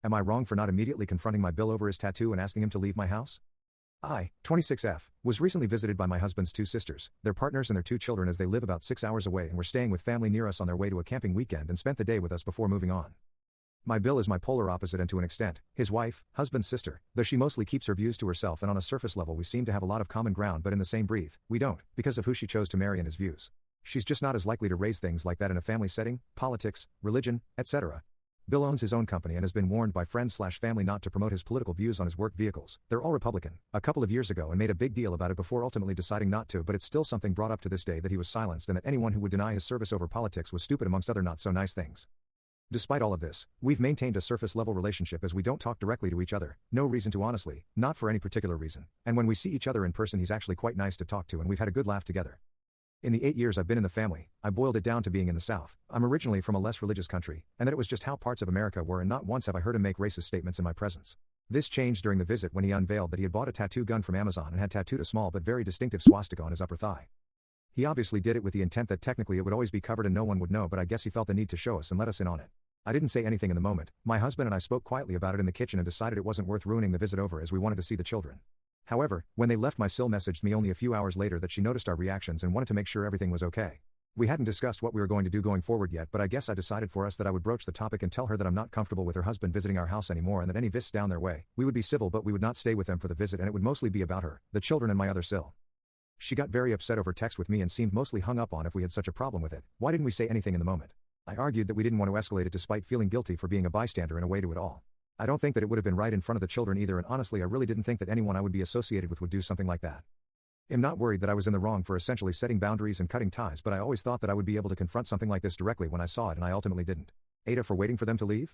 Am I wrong for not immediately confronting my BIL over his tattoo and asking him to leave my house? I, 26F, was recently visited by my husband's two sisters, their partners and their two children as they live about 6 hours away and were staying with family near us on their way to a camping weekend and spent the day with us before moving on. My BIL is my polar opposite and to an extent, his wife, husband's sister, though she mostly keeps her views to herself and on a surface level we seem to have a lot of common ground but in the same breath, we don't, because of who she chose to marry and his views. She's just not as likely to raise things like that in a family setting, politics, religion, etc. BIL owns his own company and has been warned by friends/family not to promote his political views on his work vehicles. They're all Republican, a couple of years ago and made a big deal about it before ultimately deciding not to, but it's still something brought up to this day that he was silenced and that anyone who would deny his service over politics was stupid amongst other not so nice things. Despite all of this, we've maintained a surface-level relationship as we don't talk directly to each other, no reason to honestly, not for any particular reason, and when we see each other in person he's actually quite nice to talk to and we've had a good laugh together. In the 8 years I've been in the family, I boiled it down to being in the South. I'm originally from a less religious country, and that it was just how parts of America were and not once have I heard him make racist statements in my presence. This changed during the visit when he unveiled that he had bought a tattoo gun from Amazon and had tattooed a small but very distinctive swastika on his upper thigh. He obviously did it with the intent that technically it would always be covered and no one would know, but I guess he felt the need to show us and let us in on it. I didn't say anything in the moment. My husband and I spoke quietly about it in the kitchen and decided it wasn't worth ruining the visit over as we wanted to see the children. However, when they left my Sil messaged me only a few hours later that she noticed our reactions and wanted to make sure everything was okay. We hadn't discussed what we were going to do going forward yet, but I guess I decided for us that I would broach the topic and tell her that I'm not comfortable with her husband visiting our house anymore and that any visits down their way, we would be civil but we would not stay with them for the visit and it would mostly be about her, the children and my other Sil. She got very upset over text with me and seemed mostly hung up on if we had such a problem with it. Why didn't we say anything in the moment? I argued that we didn't want to escalate it despite feeling guilty for being a bystander in a way to it all. I don't think that it would have been right in front of the children either, and honestly I really didn't think that anyone I would be associated with would do something like that. I'm not worried that I was in the wrong for essentially setting boundaries and cutting ties, but I always thought that I would be able to confront something like this directly when I saw it and I ultimately didn't. AITA for waiting for them to leave?